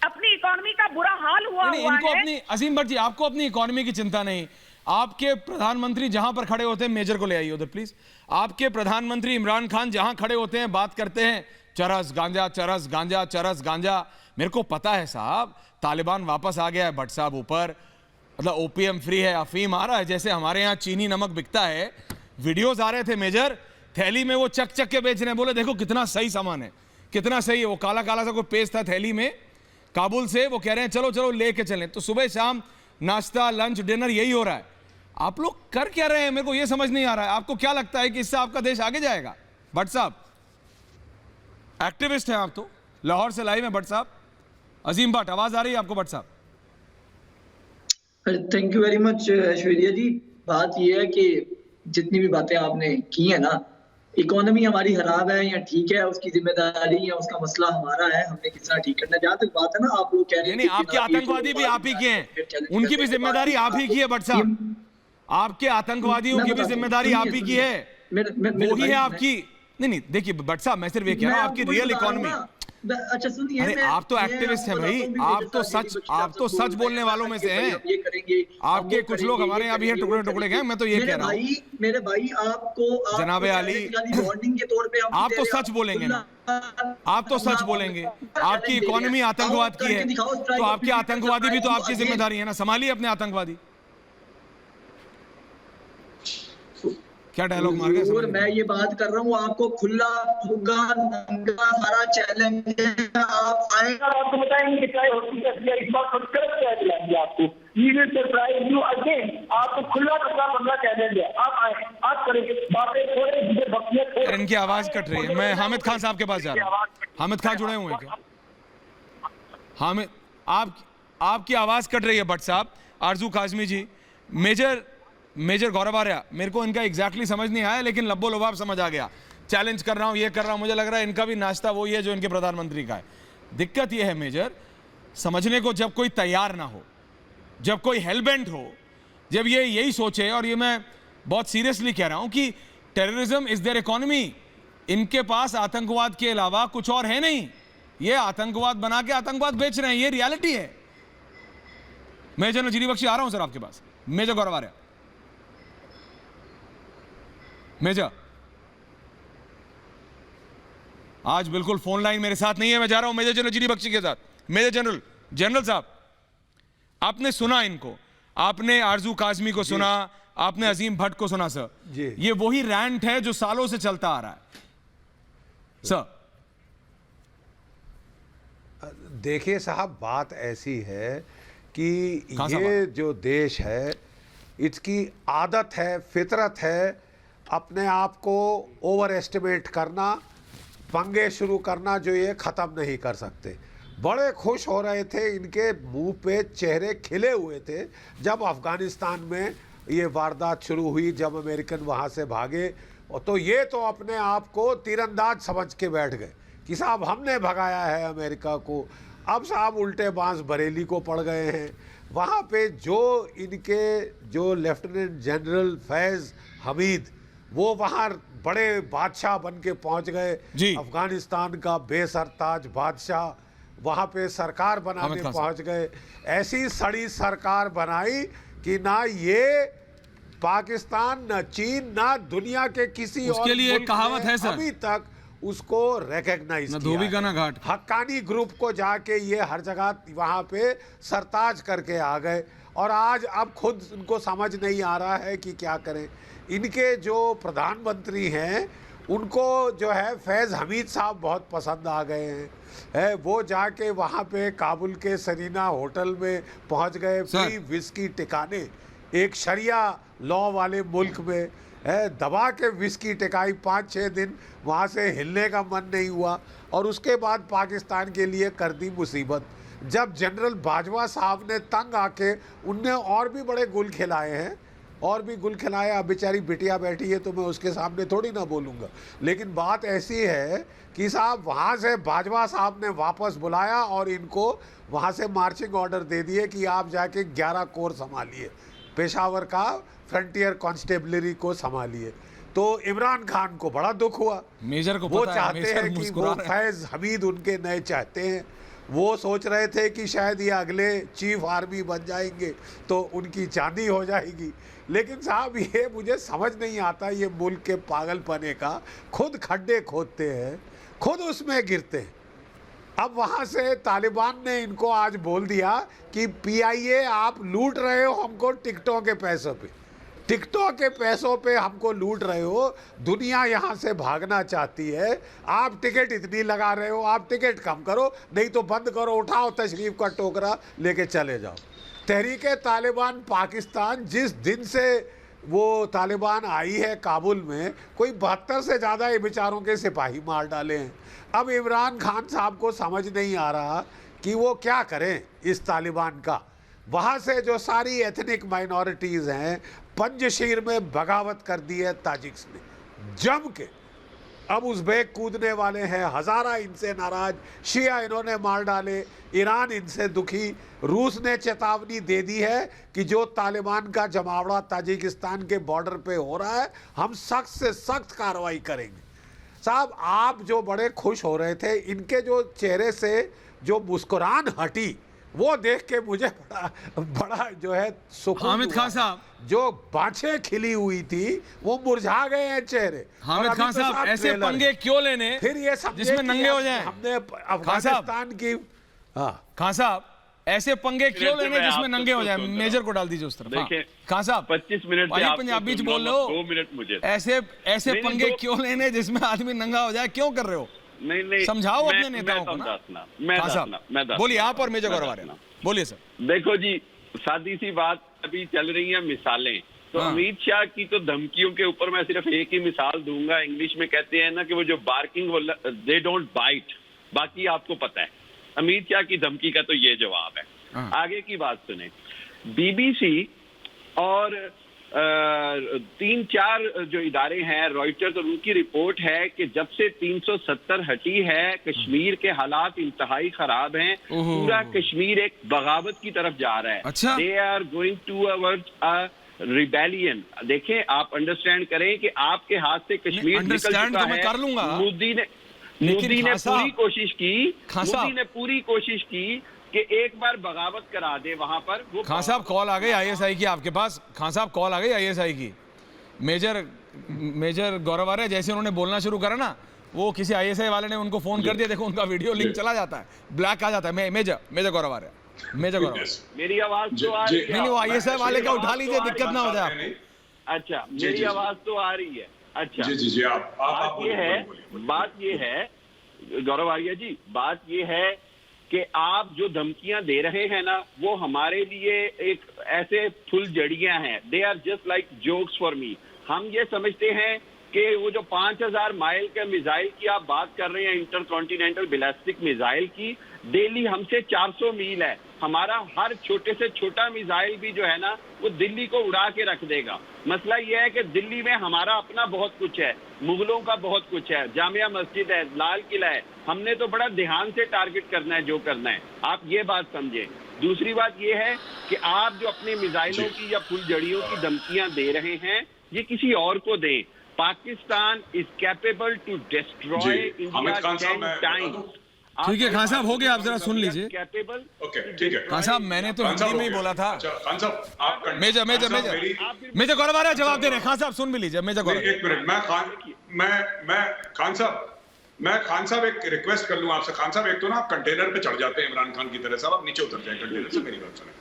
अपनी इकोनॉमी का बुरा हाल हुआ है। अजीम भट्ट जी, आपको अपनी इकोनॉमी की चिंता नहीं, आपके प्रधानमंत्री जहां पर खड़े होते हैं, मेजर को ले आइए उधर प्लीज। आपके प्रधानमंत्री इमरान खान जहां खड़े होते हैं बात करते हैं चरस गांजा चरस गांजा चरस गांजा। मेरे को पता है साहब, तालिबान वापस आ गया है भट्ट साहब ऊपर, मतलब ओपीएम फ्री है, अफीम आ रहा है, जैसे हमारे यहाँ चीनी नमक बिकता है। वीडियोस आ रहे थे मेजर, थैली में वो चक चक के बेच रहे हैं, बोले देखो कितना सही सामान है, कितना सही है। वो काला काला सा कोई पेस्ट था थैली में काबुल से, वो कह रहे हैं चलो चलो लेके चलें। तो सुबह शाम नाश्ता लंच डिनर यही हो रहा है। आप लोग कर क्या रहे हैं, मेरे को ये समझ नहीं आ रहा है। आपको क्या लगता है कि इससे आपका देश आगे जाएगा? भट्ट साहब एक्टिविस्ट हैं आप तो, लाहौर से लाइव हैं भट्ट साहब। अजीम भट्ट, आवाज आ रही है आपको Bhatt sahab? Thank you very much Aishwarya ji. बात यह है कि जितनी भी बातें आपने की है ना, इकोनॉमी हमारी खराब है या ठीक है, उसकी जिम्मेदारी या उसका मसला हमारा है, हमने किस तरह ठीक करना है। जहां तक बात है ना, आप लोग कह रहे हैं आपके आतंकवादी भी आप ही के हैं, उनकी भी जिम्मेदारी आप ही की है भट्ट साहब। आपके आतंकवादियों की भी जिम्मेदारी आप ही की है, वही है आपकी। नहीं देखिए भट्ट साहब, मैं सिर्फ ये कह रहा हूं आपकी रियल इकोनॉमी। अच्छा सुनिए, अरे आप तो एक्टिविस्ट हैं भाई, आप तो सच बोलने वालों में से हैं। आपके कुछ लोग हमारे यहाँ भी हैं, टुकड़े टुकड़े गए। मैं तो ये कह रहा हूँ मेरे भाई, आपको जनाबे आली, के तौर पे आप तो सच बोलेंगे ना, आप तो सच बोलेंगे। आपकी इकोनॉमी आतंकवाद की है तो आपके आतंकवादी भी तो आपकी जिम्मेदारी है ना, संभालिए अपने आतंकवादी। क्या डायलॉग मार गए? और मैं ये बात कर रहा हूँ, आपको खुला सारा चैलेंज है, आप आएगा आपको बताएंगे क्या होती है। इस बात पर दिलाएंगे आपको, आपको खुला चैलेंज है, आप आए, आप करेंगे बातें। इनकी आवाज कट रही है, मैं हामिद खान साहब के पास जा रहा हूँ। हामिद खान जुड़े हुए हैं क्या? हामिद, आपकी आवाज कट रही है भट्ट साहब। आरजू काजमी जी, मेजर गौरव आर्या, मेरे को इनका एग्जैक्टली समझ नहीं आया, लेकिन लब्बो लबाब समझ आ गया। चैलेंज कर रहा हूं, ये कर रहा हूं, मुझे लग रहा है इनका भी नाश्ता वही है जो इनके प्रधानमंत्री का है। दिक्कत ये है मेजर, समझने को जब कोई तैयार ना हो, जब कोई हेलबेंट हो, जब ये यही सोचे, और ये मैं बहुत सीरियसली कह रहा हूं कि टेररिज्म इज देयर इकोनॉमी, इनके पास आतंकवाद के अलावा कुछ और है नहीं, ये आतंकवाद बना के आतंकवाद बेच रहे हैं, ये रियलिटी है। मैं जनरल जीडी बख्शी आ रहा हूं सर आपके पास। मेजर गौरव आर्या, मेजर आज बिल्कुल फोन लाइन मेरे साथ नहीं है, मैं जा रहा हूं मेजर जनरल जीडी बख्शी के साथ। मेजर जनरल साहब, आपने सुना इनको, आपने आरजू काजमी को सुना, आपने अजीम भट्ट को सुना सर। ये वही रैंट है जो सालों से चलता आ रहा है सर। देखिए साहब, बात ऐसी है कि ये जो देश है, इसकी आदत है, फितरत है अपने आप को ओवर एस्टिमेट करना, पंगे शुरू करना जो ये ख़त्म नहीं कर सकते। बड़े खुश हो रहे थे, इनके मुंह पे चेहरे खिले हुए थे जब अफ़गानिस्तान में ये वारदात शुरू हुई, जब अमेरिकन वहाँ से भागे। तो ये तो अपने आप को तीरंदाज समझ के बैठ गए कि साहब हमने भगाया है अमेरिका को। अब साहब उल्टे बांस बरेली को पड़ गए हैं। वहाँ पे जो इनके जो लेफ्टिनेंट जनरल फैज़ हमीद, वो वहाँ बड़े बादशाह बन के पहुँच गए, अफगानिस्तान का बेसरताज बादशाह, वहाँ पे सरकार बनाने पहुँच गए। ऐसी सड़ी सरकार बनाई कि ना ये पाकिस्तान, ना चीन, ना दुनिया के किसी और उसके लिए कहावत है सर, अभी तक उसको रिकॉग्नाइज किया है। घाट हक्कानी ग्रुप को जाके ये हर जगह वहाँ पे सरताज करके आ गए, और आज अब खुद उनको समझ नहीं आ रहा है कि क्या करें। इनके जो प्रधानमंत्री हैं उनको जो है फैज़ हमीद साहब बहुत पसंद आ गए हैं। वो जाके वहाँ पे काबुल के सरीना होटल में पहुँच गए, फ्री विस्की टिकाने, एक शरिया लॉ वाले मुल्क में दबा के विस्की टिकाई। 5-6 दिन वहाँ से हिलने का मन नहीं हुआ, और उसके बाद पाकिस्तान के लिए कर दी मुसीबत। जब जनरल बाजवा साहब ने तंग आके, उनने और भी बड़े गुल खिलाए हैं, और भी गुल खिलाए। अब बेचारी बिटिया बैठी है तो मैं उसके सामने थोड़ी ना बोलूँगा, लेकिन बात ऐसी है कि साहब वहाँ से बाजवा साहब ने वापस बुलाया और इनको वहाँ से मार्चिंग ऑर्डर दे दिए कि आप जाके 11 कोर संभालिए, पेशावर का फ्रंटियर कांस्टेबलरी को संभालिए। तो इमरान खान को बड़ा दुख हुआ। मेजर को वो पता चाहते हैं कि वो फैज़ हमीद उनके नए चाहते हैं। वो सोच रहे थे कि शायद ये अगले चीफ आर्मी बन जाएंगे तो उनकी चांदी हो जाएगी। लेकिन साहब ये मुझे समझ नहीं आता, ये मुल्क के पागलपने का। खुद खड्डे खोदते हैं, खुद उसमें गिरते हैं। अब वहाँ से तालिबान ने इनको आज बोल दिया कि PIA आप लूट रहे हो हमको टिकटों के पैसों पे, टिकटों के पैसों पे हमको लूट रहे हो। दुनिया यहाँ से भागना चाहती है, आप टिकट इतनी लगा रहे हो, आप टिकट कम करो, नहीं तो बंद करो, उठाओ तशरीफ का टोकरा लेके चले जाओ। तहरीके तालिबान पाकिस्तान जिस दिन से वो तालिबान आई है काबुल में, कोई 72 से ज़्यादा ये बेचारों के सिपाही मार डाले हैं। अब इमरान खान साहब को समझ नहीं आ रहा कि वो क्या करें इस तालिबान का। वहाँ से जो सारी एथनिक माइनॉरिटीज़ हैं, पंजशीर में बगावत कर दी है ताजिक्स ने जम के। अब उज़्बेक कूदने वाले हैं, हज़ारा इनसे नाराज़, शिया इन्होंने मार डाले, ईरान इनसे दुखी। रूस ने चेतावनी दे दी है कि जो तालिबान का जमावड़ा ताजिकिस्तान के बॉर्डर पे हो रहा है, हम सख्त से सख्त कार्रवाई करेंगे। साहब आप जो बड़े खुश हो रहे थे, इनके जो चेहरे से जो मुस्कुरान हटी, वो देख के मुझे बड़ा जो है सुकून। हामिद खान साहब, जो बाँछें खिली हुई थी वो मुरझा गए हैं चेहरे। हामिद खान साहब, ऐसे पंगे क्यों लेने फिर ये जिसमें नंगे हो जाएं? हमने अफगानिस्तान की खान साहब ऐसे पंगे क्यों लेने जिसमें नंगे हो जाए? मेजर को डाल दीजिए उस तरफ। खान साहब 25 मिनट से पंजाबी च बोल लो, 2 मिनट मुझे। ऐसे पंगे क्यों लेने जिसमें आदमी नंगा हो जाए? क्यों कर रहे हो? नहीं समझाओ अपने नेताओं को ना। बोलिए आप और मेजर गौरवारे, बोलिए सर। देखो जी, सादी सी बात अभी चल रही है मिसालें। तो अमित शाह की तो धमकियों के ऊपर मैं सिर्फ एक ही मिसाल दूंगा। इंग्लिश में कहते हैं ना कि वो जो बार्किंग, दे डोंट बाइट, बाकी आपको पता है। अमित शाह की धमकी का तो ये जवाब है। आगे की बात सुने। BBC और 3-4 जो इदारे हैं, रॉयटर्स, और उनकी रिपोर्ट है कि जब से 370 हटी है, कश्मीर के हालात इंतहाई खराब हैं। पूरा कश्मीर एक बगावत की तरफ जा रहा है। अच्छा? They are going towards a rebellion. देखें, आप अंडरस्टैंड करें कि आपके हाथ से कश्मीर निकल चुका तो मैं कर लूंगा। मोदी ने पूरी कोशिश की कि एक बार बगावत करा दे वहां पर। वो खान साहब कॉल आ गई ISI की आपके पास। खान साहब कॉल आ गई ISI की। मेजर गौरवारे जैसे उन्होंने बोलना शुरू करा ना, वो किसी ISI वाले ने उनको फोन कर दिया। देखो उनका वीडियो लिंक चला जाता है, ब्लैक आ जाता है। मेजर गौरवारे, मेरी आवाज तो आ रही है। नहीं, वो ISI वाले का उठा लीजिए, दिक्कत ना हो जाए आपको। अच्छा, मेरी आवाज तो आ रही है। अच्छा जी, आप बात ये है गौरव आर्या जी, बात ये है कि आप जो धमकियां दे रहे हैं ना, वो हमारे लिए एक ऐसे फुलझड़ियां हैं, they are just like jokes for me. हम ये समझते हैं कि वो जो 5000 माइल के मिसाइल की आप बात कर रहे हैं, इंटरकॉन्टिनेंटल बैलिस्टिक मिसाइल की, दिल्ली हमसे 400 मील है। हमारा हर छोटे से छोटा मिसाइल भी जो है ना, वो दिल्ली को उड़ा के रख देगा। मसला यह है कि दिल्ली में हमारा अपना बहुत कुछ है, मुगलों का बहुत कुछ है, जामिया मस्जिद है, लाल किला है। हमने तो बड़ा ध्यान से टारगेट करना है जो करना है, आप ये बात समझें। दूसरी बात ये है कि आप जो अपने मिसाइलों की या फुलझड़ियों की धमकियां दे रहे हैं, ये किसी और को दें। Pakistan is capable to destroy India 10 times. ठीक है खान साहब, हो गया, आप जरा सुन लीजिए। कैपेबल, ओके ठीक है खान साहब, मैंने तो हिंदी में ही बोला था। खान साहब आप मेजर गौरव जवाब दे रहे हैं। खान साहब सुन भी लीजिए। मेजर गौरव, एक मिनट, मैं खान साहब एक रिक्वेस्ट कर लूं आपसे। खान साहब, एक तो ना आप कंटेनर पे चढ़ जाते हैं इमरान खान की तरह। साहब आप नीचे उतर जाए कंटेनर से, मेरी बात सुने।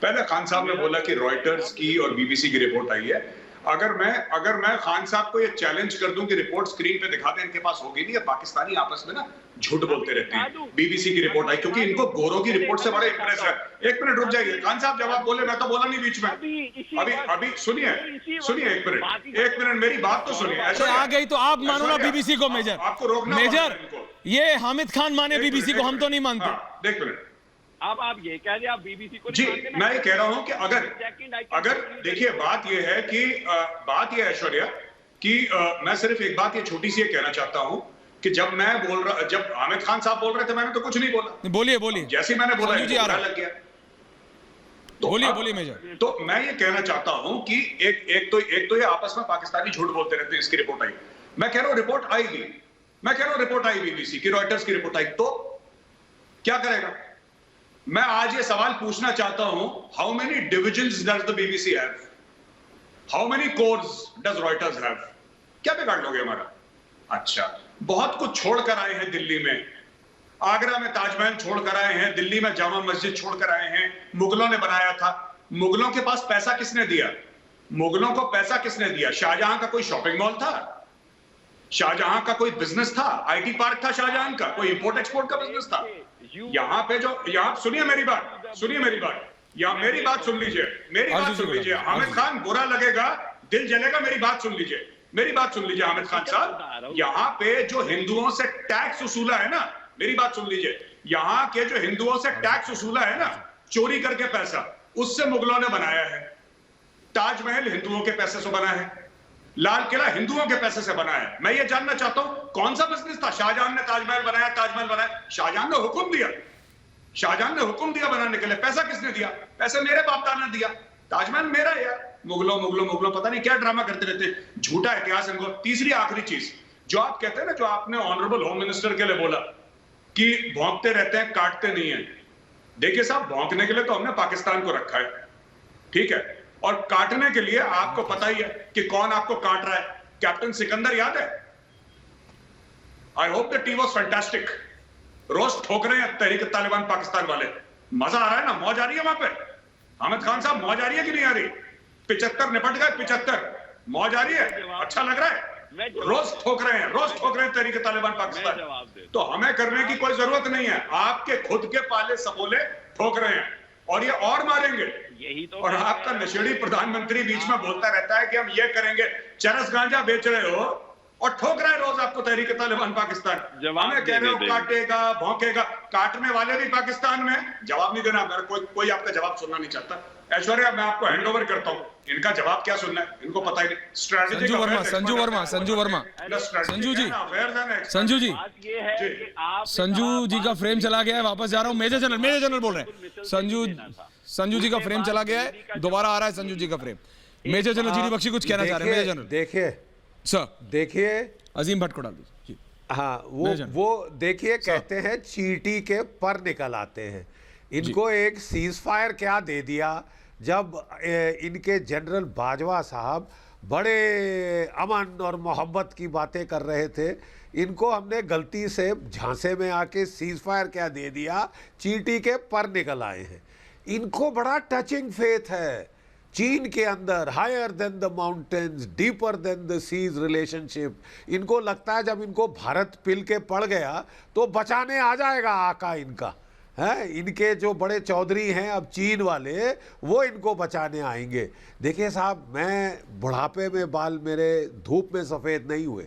पहले खान साहब ने बोला कि रॉयटर्स की और बीबीसी की रिपोर्ट आई है। अगर मैं खान साहब को ये चैलेंज कर दूं कि रिपोर्ट स्क्रीन पे दिखा दें, इनके पास होगी नहीं। पाकिस्तानी आपस में ना झूठ बोलते रहते हैं। बीबीसी की रिपोर्ट आई क्योंकि इनको गोरों की रिपोर्ट से बड़े इंप्रेस है। एक मिनट रुक जाइए खान साहब, जब आप बोले मैं तो बोला नहीं बीच में। अभी सुनिए एक मिनट मेरी बात तो सुनिए। ऐसे आ गई तो आप मानो ना बीबीसी को। मेजर आपको रोकना, मेजर ये हामिद खान माने बीबीसी को, हम तो नहीं मानते। एक मिनट, अब आप ये कह रहे हैं आप बीबीसी को जी, नहीं मानते। मैं ये कह रहा हूं कि अगर देखिए बात ये है कि बात ये है ऐश्वर्या कि मैं सिर्फ एक बात ये छोटी सी ये कहना चाहता हूं कि जब हामिद खान साहब बोल रहे थे, मैंने तो कुछ नहीं बोला। बोलिए जैसे मैंने बोला संजू जी आ रहा लग गया। तो बोलिए मेजर। तो मैं ये कहना चाहता हूं कि एक तो ये आपस में पाकिस्तानी झूठ बोलते रहते हैं। इसकी रिपोर्ट आई, मैं कह रहा हूं रिपोर्ट आएगी, मैं कह रहा हूं रिपोर्ट आई, बीबीसी की, रॉयटर्स की रिपोर्ट आई, तो क्या करेगा? मैं आज ये सवाल पूछना चाहता हूं, how many divisions does the BBC have? How many course does Reuters have? क्या बिगाड़ लोगे हमारा? अच्छा, बहुत कुछ छोड़कर आए हैं दिल्ली में। आगरा में ताजमहल छोड़कर आए हैं, दिल्ली में जामा मस्जिद छोड़कर आए हैं। मुगलों ने बनाया था। मुगलों के पास पैसा किसने दिया? मुगलों को पैसा किसने दिया? शाहजहां का कोई शॉपिंग मॉल था? शाहजहां का कोई बिजनेस था? आईटी पार्क था शाहजहां का? कोई इंपोर्ट एक्सपोर्ट का बिजनेस था? यहाँ पे यहाँ सुनिए मेरी बात, यहाँ मेरी बात सुन लीजिए। हामिद खान, बुरा लगेगा, दिल जलेगा, मेरी बात सुन लीजिए हामिद खान साहब। यहाँ पे जो हिंदुओं से टैक्स वसूला है ना, मेरी बात सुन लीजिए, यहाँ के जो हिंदुओं से टैक्स वसूला है ना, चोरी करके पैसा, उससे मुगलों ने बनाया है। ताजमहल हिंदुओं के पैसे से बना है, लाल किला हिंदुओं के पैसे से बना है। मैं ये जानना चाहता हूं कौन सा बिजनेस था? शाहजहां ने ताजमहल बनाया। शाहजहां ने हुक्म दिया बनाने के लिए। पैसा किसने दिया? पैसे मेरे बाप दादा ने दिया। ताजमहल मेरा है यार। मुगलों पता नहीं क्या ड्रामा करते रहते हैं, झूठा इतिहास इनको। तीसरी आखिरी चीज जो आप कहते हैं ना, जो आपने ऑनरेबल होम मिनिस्टर के लिए बोला कि भौंकते रहते हैं, काटते नहीं है। देखिए साहब, भौंकने के लिए तो हमने पाकिस्तान को रखा है, ठीक है, और काटने के लिए आपको पता ही है कि कौन आपको काट रहा है। कैप्टन सिकंदर याद है? I hope the tea was fantastic. रोज ठोक रहे हैं तहरीक तालिबान पाकिस्तान वाले। मजा आ रहा है ना? मौज आ रही है वहां पे? हामिद खान साहब, मौज आ रही है कि नहीं आ रही? 75 निपट गए, 75 मौज आ रही है? अच्छा लग रहा है? रोज ठोक रहे हैं तहरीक तालिबान पाकिस्तान। तो हमें करने की कोई जरूरत नहीं है। आपके खुद के पाले सबोले ठोक रहे हैं और ये और मारेंगे। यही तो। और आपका नशेड़ी प्रधानमंत्री बीच में बोलता रहता है कि हम ये करेंगे। चरस गांजा बेच रहे हो और ठोक रहा है रोज आपको तहरीक तालिबान पाकिस्तान। हमें कह रहे हो काटेगा, भौंकेगा। काटने वाले भी पाकिस्तान में। जवाब नहीं देना, कोई आपका जवाब सुनना नहीं चाहता। ऐश्वर्या, मैं आपको हैंड ओवर करता हूं। इनका जवाब क्या सुनना है, इनको पता ही नहीं। स्ट्रेटेजी संजू वर्मा संजू जी संजू जी का फ्रेम चला गया है, वापस जा रहा हूं। मेजर जनरल बोल रहे हैं। संजू जी का फ्रेम चला गया है, दोबारा आ रहा है संजू जी का frame. Major general GD Bakshi कुछ कहना चाह रहे हैं। मेजर जनरल देखिए अजीम भट्ट को डाल दीजिए। हाँ, वो देखिए, कहते हैं चींटी के पर निकल आते हैं। इनको एक सीज फायर क्या दे दिया जब इनके जनरल बाजवा साहब बड़े अमन और मोहब्बत की बातें कर रहे थे। इनको हमने गलती से झांसे में आके सीज फायर क्या दे दिया, चींटी के पर निकल आए हैं। इनको बड़ा टचिंग फेथ है चीन के अंदर, higher than the mountains, deeper than the seas relationship. इनको लगता है जब इनको भारत पिल के पड़ गया तो बचाने आ जाएगा आका इनका। हैं, इनके जो बड़े चौधरी हैं अब चीन वाले, वो इनको बचाने आएंगे। देखिए साहब, मैं बुढ़ापे में बाल मेरे धूप में सफ़ेद नहीं हुए।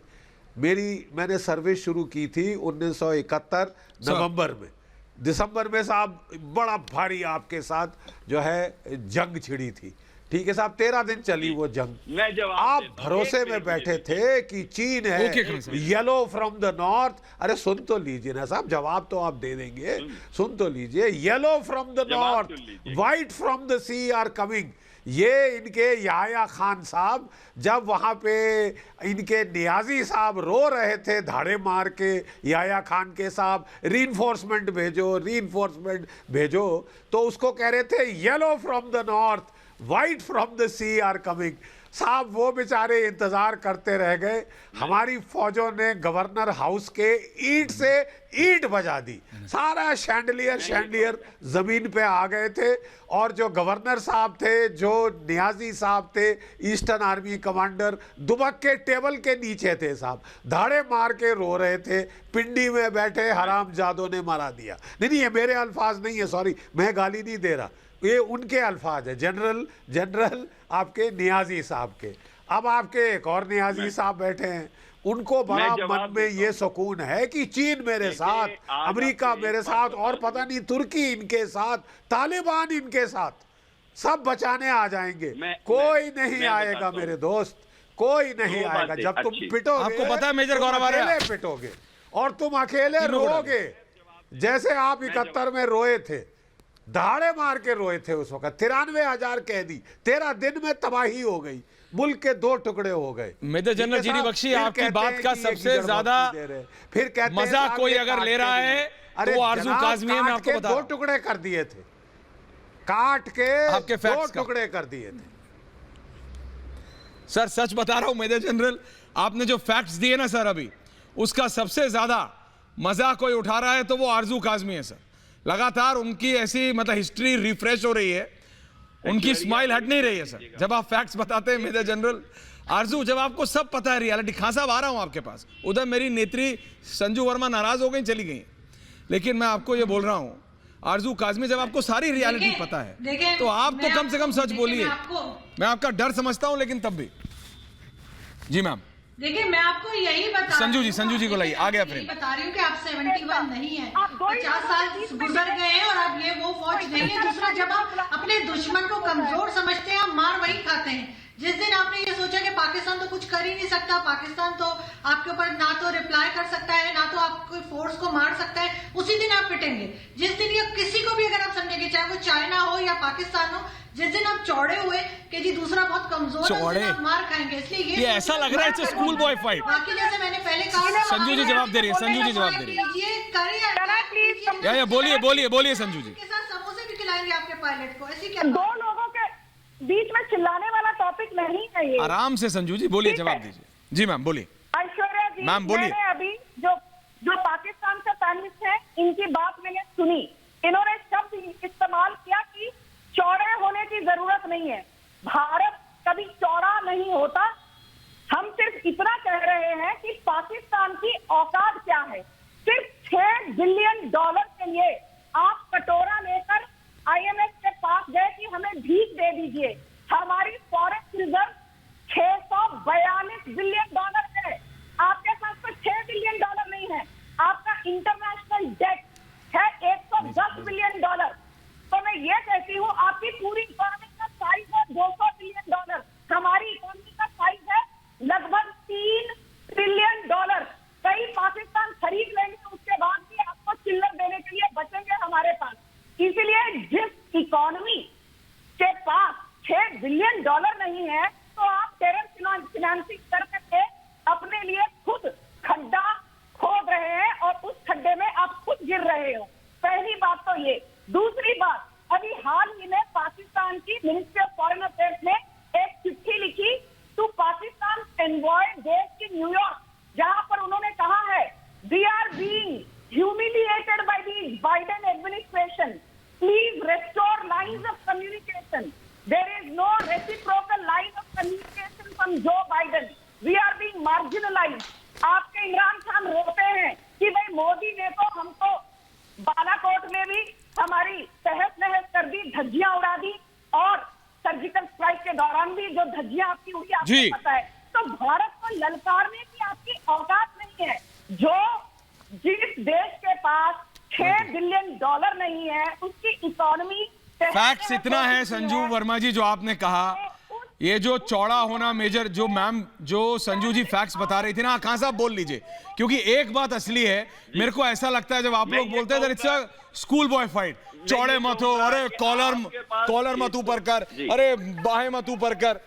मैंने सर्विस शुरू की थी 1971 नवंबर में। दिसंबर में साहब बड़ा भारी आपके साथ जो है जंग छिड़ी थी, ठीक है साहब, 13 दिन चली वो जंग। आप भरोसे में बैठे थे कि चीन है येलो फ्रॉम द नॉर्थ। अरे सुन तो लीजिए ना साहब, जवाब तो आप दे देंगे, सुन तो लीजिए। Yellow from the north, white from the sea are coming. ये इनके याह्या खान साहब जब वहाँ पे इनके नियाजी साहब रो रहे थे धाड़े मार के, याह्या खान के साहब रीइंफोर्समेंट भेजो, रीइंफोर्समेंट भेजो, तो उसको कह रहे थे yellow from the north, white from the sea are coming. साहब वो बेचारे इंतजार करते रह गए। हमारी फौजों ने गवर्नर हाउस के ईंट से ईंट बजा दी, सारा शैंडलियर जमीन पे आ गए थे। और जो गवर्नर साहब थे, जो नियाजी साहब थे, ईस्टर्न आर्मी कमांडर, दुबक के टेबल के नीचे थे साहब, धाड़े मार के रो रहे थे, पिंडी में बैठे हरामजादों ने मारा दिया। नहीं, ये मेरे अल्फाज नहीं है, सॉरी, मैं गाली नहीं दे रहा, ये उनके अल्फाज है, जनरल आपके नियाजी साहब के। अब आपके एक और नियाजी साहब बैठे हैं, उनको बड़ा मन में ये सुकून है कि चीन मेरे साथ, अमेरिका मेरे साथ, और पता नहीं तुर्की इनके साथ, तालिबान इनके साथ, सब बचाने आ जाएंगे। कोई नहीं आएगा मेरे दोस्त, कोई नहीं आएगा। जब तुम पिटोगे, आपको पता है मेजर गौरव आर्या, पिटोगे और तुम अकेले रोओगे, जैसे आप 71 में रोए थे, दहाड़े मार के रोए थे उस वक्त। 93,000 कैदी, 13 दिन में तबाही हो गई, मुल्क के 2 टुकड़े हो गए। मेजर जनरल जीडी बख्शी, आपकी बात का सबसे ज्यादा फिर कहते मजा कोई अगर ले रहा है तो वो आरजू काज़मी है। मैं आपको बता रहा हूं, 2 टुकड़े कर दिए थे, काट के आपके 2 टुकड़े कर दिए थे। सर सच बता रहा हूं मेजर जनरल, आपने जो फैक्ट्स दिए ना सर अभी, उसका सबसे ज्यादा मजा कोई उठा रहा है तो वो आरजू काज़मी है सर। लगातार उनकी ऐसी मतलब हिस्ट्री रिफ्रेश हो रही है, उनकी स्माइल हट नहीं रही है सर जब आप फैक्ट्स बताते हैं मेजर जनरल। आरजू, जब आपको सब पता है रियलिटी, खान साहब आ रहा हूं आपके पास, उधर मेरी नेत्री संजू वर्मा नाराज हो गई, चली गई, लेकिन मैं आपको ये बोल रहा हूं आरजू काज़मी, जब आपको सारी रियलिटी पता है तो आप तो कम से कम सच बोलिए। मैं आपका डर समझता हूं, लेकिन तब भी। जी मैम। देखिए, मैं आपको यही बता संजू जी को लाइए, आ गया फ्रेम। बता रही हूँ कि आप 71 नहीं है, 50 साल गुजर गए हैं और अब ये वो फौज नहीं है। दूसरा, जब आप अपने दुश्मन को कमजोर समझते हैं, आप मार वही खाते हैं। जिस दिन आपने ये सोचा कि पाकिस्तान तो कुछ कर ही नहीं सकता, पाकिस्तान तो आपके ऊपर ना तो रिप्लाई कर सकता है, ना तो आपको फोर्स को मार सकता है, उसी दिन आप पिटेंगे। जिस दिन ये किसी को भी अगर आप समझेंगे, चाहे वो चाइना हो या पाकिस्तान हो, जिस दिन आप चौड़े हुए कि जी दूसरा बहुत कमजोर है, उस दिन आप मार खाएंगे। इसलिए ये ऐसा लग रहा है स्कूल बॉय फाइट। बाकी जैसे मैंने पहले कहा, संजू जी जवाब दे रही है, संजू जी जवाब दे रही है। या बोलिए संजू जी। के साथ समोसे भी खिलाएंगे आपके पायलट को, ऐसी क्या? 2 लोगों के बीच में चिल्लाने वाला टॉपिक नहीं है ये। आराम से संजू जी बोलिए, जवाब दीजिए। जी मैम बोलिए। ऐश्वर्या जी, मैम बोलिए। मैंने अभी जो पाकिस्तान से पैनलिस्ट है, इनकी बात मैंने सुनी। इन्होंने शब्द इस्तेमाल किया कि चौड़े होने की जरूरत नहीं है, भारत कभी चौड़ा नहीं होता। हम सिर्फ इतना कह रहे हैं कि पाकिस्तान की औकात क्या है। सिर्फ $6 बिलियन के लिए आप कटोरा लेकर IMF के पास गए कि हमें भीख दे दीजिए। हमारी फॉरेस्ट रिजर्व $642 बिलियन है, आपके पास तो $6 बिलियन नहीं है। आपका इंटरनेशनल डेट है $110 बिलियन। तो मैं ये कहती हूँ, आपकी पूरी इकोनॉमी का साइज है $200 बिलियन, हमारी इकोनॉमी का साइज है लगभग $3 ट्रिलियन। कई पाकिस्तान खरीद लेंगे, उसके बाद भी आपको चिल्लर देने के लिए बचेंगे हमारे पास। इसलिए जिस इकोनॉमी के पास $6 बिलियन नहीं है, तो आप टेरर फिनेंसिंग कर करके अपने लिए खुद खड्डा खोद रहे हैं और उस खड्डे में आप खुद गिर रहे हो। पहली बात तो ये। दूसरी बात, अभी हाल ही में पाकिस्तान की मिनिस्ट्री ऑफ फॉरेन अफेयर्स ने एक चिट्ठी लिखी टू पाकिस्तान एनवॉय देश की न्यूयॉर्क, जहां पर उन्होंने कहा है, we are being humiliated by the Biden administration. Please restore lines of communication. There is no reciprocal line of communication from Joe Biden. We are being marginalized. आपके इमरान खान रोते हैं कि भाई मोदी ने तो हमको बालाकोट में भी के दौरान भी जो धज्जियां आपकी उड़ी आपको जी। पता है। तो भारत को ललकारने की आपकी औकात नहीं है। जो जिस देश के पास $6 बिलियन नहीं है, उसकी इकोनॉमी फैक्ट्स इतना है संजू वर्मा जी जो आपने कहा, ये जो चौड़ा होना मेजर, जो मैम जो संजू जी फैक्ट्स बता रही थी ना, खान साहब बोल लीजिए, क्योंकि एक बात असली है, मेरे को ऐसा लगता है जब आप लोग बोलते हैं it's a school boy fight, चौड़े मत हो, अरे कॉलर मत ऊपर कर, अरे बाहें मत ऊपर कर,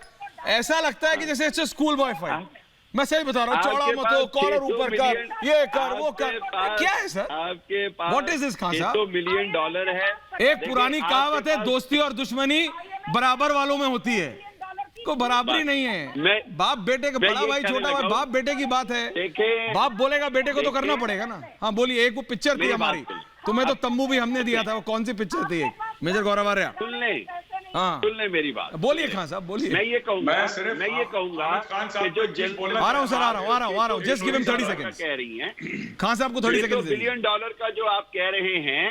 ऐसा लगता है कि जैसे it's a school boy fight. मैं सही बता रहा हूँ, चौड़ा मत हो, कॉलर ऊपर कर, ये कर, वो कर, क्या है सर? आपके पास व्हाट इज दिस खान साहब? $600 मिलियन है। एक पुरानी कहावत है, दोस्ती और दुश्मनी बराबर वालों में होती है, को बराबरी नहीं है। बाप बेटे का, बड़ा भाई छोटा भाई, बाप बेटे की बात है, बाप बोलेगा बेटे को तो करना पड़ेगा ना। हाँ बोलिए। एक वो पिक्चर थी हमारी, तुम्हें तो तंबू भी हमने दिया था, वो कौन सी पिक्चर थी? मेजर गौरव आर्या। सुन ले मेरी बात। बोलिए खान साहब, बोलिए। मैं ये कहूंगा कि जो आ रहा हूँ सर, आ रहा हूँ, जस्ट गिव हिम 30 सेकंड कह रही हैं, खान साहब को 30 सेकंड $600 बिलियन का जो आप कह रहे हैं,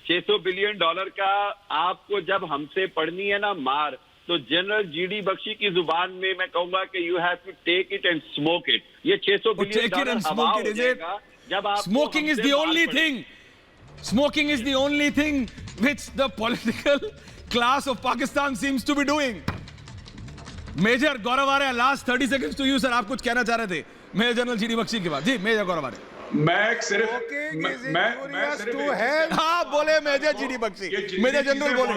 $600 बिलियन का आपको जब हमसे पढ़नी है ना मार, तो जनरल जीडी बख्शी की जुबान में मैं कहूंगा कि you have to take it and smoke it. ये $600 बिलियन हवा हो जाएगा जब आप smoking is the only thing, smoking is the only thing which the political class of Pakistan seems to be doing. Major Gaurav Arya, last 30 seconds to you sir, आप कुछ कहना चाह रहे थे मेजर जनरल जीडी बख्शी के बाद। जी मेजर गौरव आर्या। मैं सिर्फ हाँ बोले major GD Bakshi, major general बोले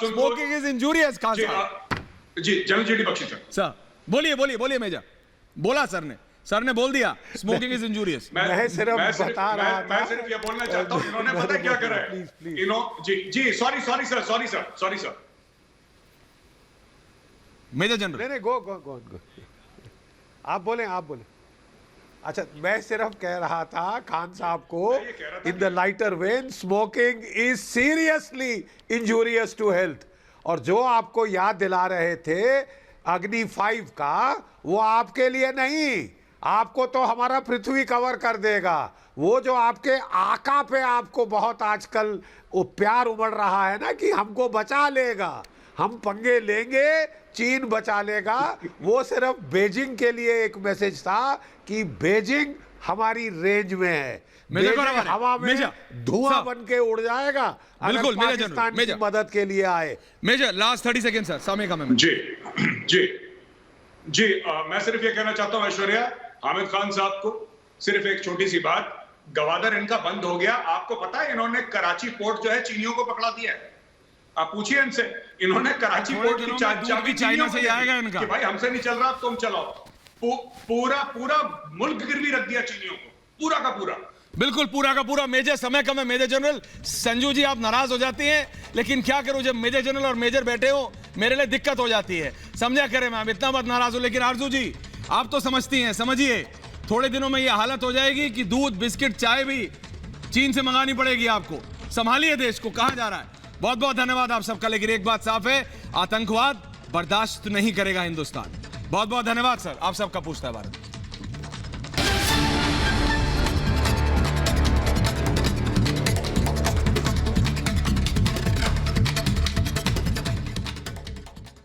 स्मोकिंग इज इंजूरियस। खान साहब जी, जनरल जीडी बख्शी सर बोलिए मेजर। बोला सर ने बोल दिया स्मोकिंग इज इंजूरियस। मैं सिर्फ बता रहा था, मैं सिर्फ ये बोलना चाहता हूं, इन्होंने पता क्या करा है? जी सॉरी सर मेजर जनरल। नहीं गो आप बोले। अच्छा, मैं सिर्फ कह रहा था खान साहब को, in the lighter vein, smoking is seriously injurious to health. और जो आपको याद दिला रहे थे अग्नि 5 का, वो आपके लिए नहीं, आपको तो हमारा पृथ्वी कवर कर देगा। वो जो आपके आका पे आपको बहुत आजकल वो प्यार उमड़ रहा है ना कि हमको बचा लेगा, हम पंगे लेंगे, चीन बचा लेगा, वो सिर्फ बीजिंग के लिए एक मैसेज था कि बीजिंग हमारी रेंज में है, बीजिंग हवा में धुआं बन के उड़ जाएगा अगर पाकिस्तान की मदद के लिए आए। मेजर लास्ट 30 सेकंड सर, समय का मैं जी मैं सिर्फ ये कहना चाहता हूं ऐश्वर्या, हामिद खान साहब को सिर्फ एक छोटी सी बात, गवादर इनका बंद हो गया। आपको पता है इन्होंने कराची पोर्ट जो है चीनियों को पकड़ा दिया है, आप पूछिए इनसे, इन्होंने कराची पोर्ट की चाबी चाइना से आएगा इनका कि भाई हमसे नहीं चल रहा, तुम चलाओ। पूरा मुल्क गिरवी रख दिया चीनियों को, पूरा का पूरा। बिल्कुल पूरा का पूरा। मेजर समय कम है। मेजर जनरल संजू जी आप नाराज हो जाती हैं, लेकिन क्या करूं, जब मेजर जनरल और मेजर बैठे हो मेरे लिए दिक्कत हो जाती है, समझा करें मैम, इतना मत नाराज हो। लेकिन आरजू जी आप तो समझती हैं, समझिए थोड़े दिनों में ये हालत हो जाएगी कि दूध बिस्किट चाय भी चीन से मंगानी पड़ेगी आपको। संभालिए देश को, कहां जा रहा है। बहुत बहुत धन्यवाद आप सबका। लेकिन एक बात साफ है, आतंकवाद बर्दाश्त नहीं करेगा हिंदुस्तान। बहुत बहुत धन्यवाद सर, आप सबका पूछता है भारत।